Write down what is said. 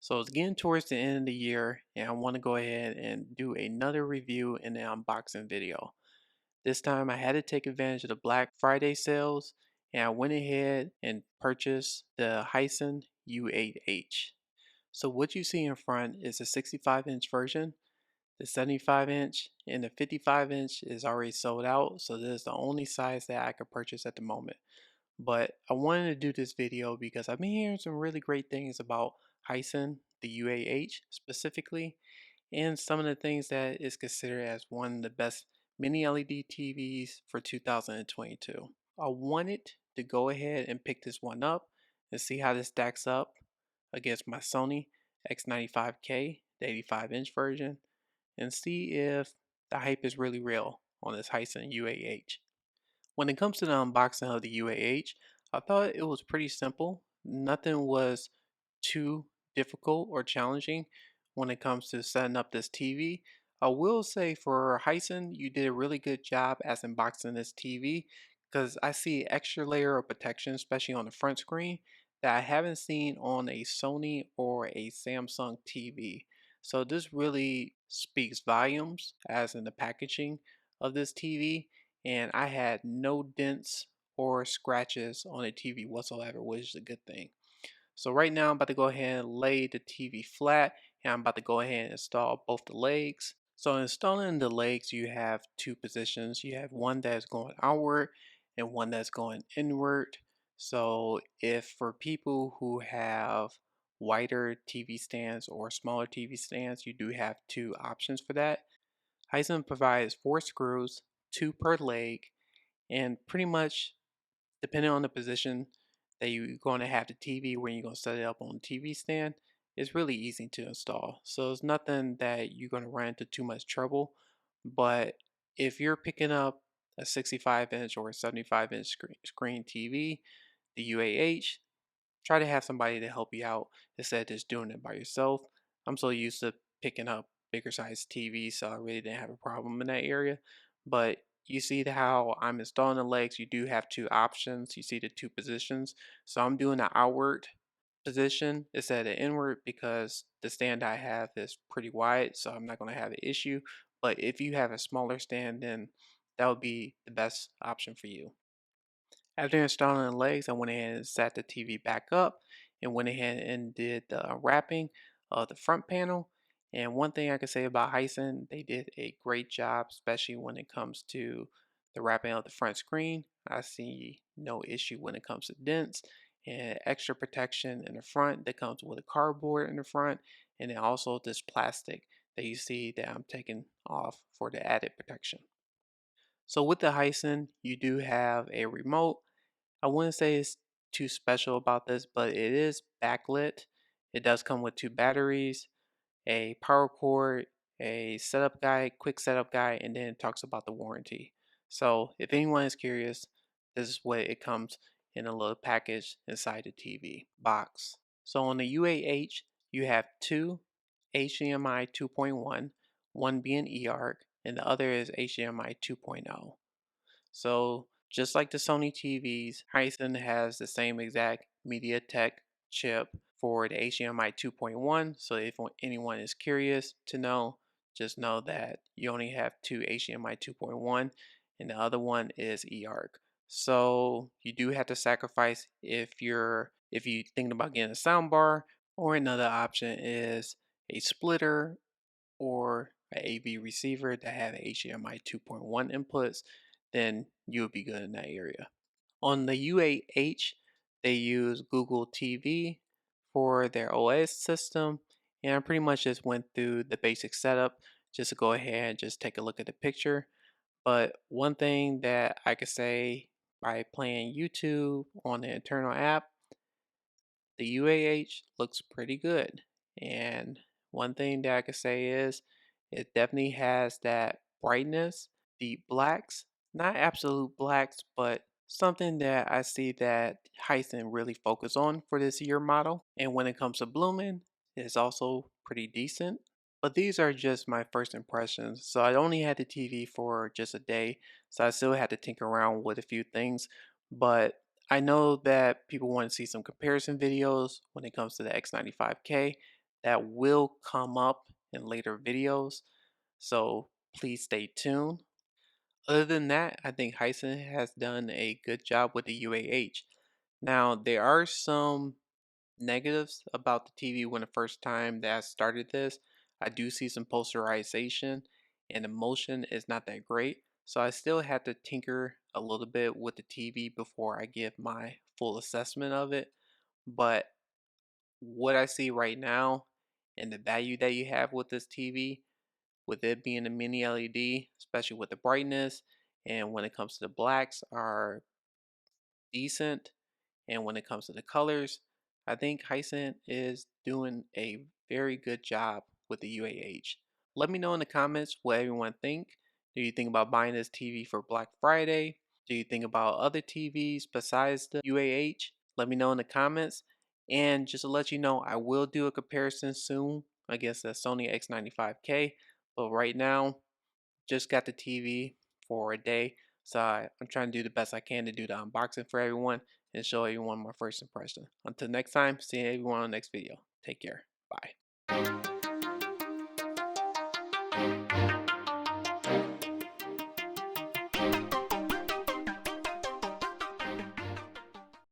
So it's getting towards the end of the year, and I want to go ahead and do another review in the unboxing video. This time I had to take advantage of the Black Friday sales, and I went ahead and purchased the Hisense U8H. So what you see in front is a 65-inch version. The 75-inch and the 55-inch is already sold out, so this is the only size that I could purchase at the moment. But I wanted to do this video because I've been hearing some really great things about Hisense, the UAH specifically, and some of the things that is considered as one of the best mini LED TVs for 2022. I wanted to go ahead and pick this one up and see how this stacks up against my Sony X95K, the 85-inch version, and see if the hype is really real on this Hisense UAH. When it comes to the unboxing of the UAH, I thought it was pretty simple. Nothing was too difficult or challenging when it comes to setting up this TV. I will say for Hisense, you did a really good job as unboxing this TV because I see extra layer of protection, especially on the front screen, that I haven't seen on a Sony or a Samsung TV. So this really speaks volumes as in the packaging of this TV, and I had no dents or scratches on the TV whatsoever, which is a good thing. So right now I'm about to go ahead and lay the TV flat, and I'm about to go ahead and install both the legs. So installing the legs, you have two positions. You have one that's going outward and one that's going inward. So if for people who have wider TV stands or smaller TV stands, you do have two options for that. Hisense provides 4 screws, 2 per leg, and pretty much depending on the position that you're going to have the TV when you're going to set it up on the TV stand, it's really easy to install. So it's nothing that you're going to run into too much trouble. But if you're picking up a 65-inch or a 75-inch screen TV, the UAH, try to have somebody to help you out instead of just doing it by yourself. I'm so used to picking up bigger size TVs, so I really didn't have a problem in that area. But you see how I'm installing the legs, you do have two options. You see the two positions. So I'm doing the outward position instead of the inward because the stand I have is pretty wide, so I'm not going to have an issue. But if you have a smaller stand, then that would be the best option for you. After installing the legs, I went ahead and set the TV back up and went ahead and did the wrapping of the front panel. And one thing I can say about Hisense, they did a great job, especially when it comes to the wrapping of the front screen. I see no issue when it comes to dents and extra protection in the front that comes with a cardboard in the front, and then also this plastic that you see that I'm taking off for the added protection. So with the Hisense, you do have a remote. I wouldn't say it's too special about this, but it is backlit. It does come with 2 batteries, a power cord, a setup guide, quick setup guide, and then it talks about the warranty. So if anyone is curious, this is what it comes in a little package inside the TV box. So on the UAH, you have two HDMI 2.1, one being eARC, and the other is HDMI 2.0. So just like the Sony TVs, Hisense has the same exact MediaTek chip for the HDMI 2.1. So if anyone is curious to know, just know that you only have two HDMI 2.1 and the other one is eARC. So you do have to sacrifice if you thinking about getting a soundbar, or another option is a splitter or an AV receiver that have HDMI 2.1 inputs, then you'll be good in that area. On the U8H, they use Google TV for their OS system, and I pretty much just went through the basic setup just to go ahead and just take a look at the picture. But one thing that I could say by playing YouTube on the internal app, the UAH looks pretty good. And one thing that I could say is it definitely has that brightness, deep blacks, not absolute blacks, but something that I see that Hisense really focus on for this year model. And when it comes to blooming, it's also pretty decent. But these are just my first impressions. So I only had the TV for just a day, so I still had to tinker around with a few things. But I know that people want to see some comparison videos when it comes to the X95K. that will come up in later videos, so please stay tuned. Other than that, I think Hisense has done a good job with the U8H. Now, there are some negatives about the TV when the first time that I started this. I do see some posterization and the motion is not that great. So I still had to tinker a little bit with the TV before I give my full assessment of it. But what I see right now and the value that you have with this TV, with it being a mini LED, especially with the brightness and when it comes to the blacks, are decent. And when it comes to the colors, I think Hisense is doing a very good job with the UAH. Let me know in the comments what everyone think. Do you think about buying this TV for Black Friday? Do you think about other TVs besides the UAH? Let me know in the comments. And just to let you know, I will do a comparison soon against the Sony X95K. But right now, just got the TV for a day, so I'm trying to do the best I can to do the unboxing for everyone and show everyone my first impression. Until next time, see everyone on the next video. Take care. Bye.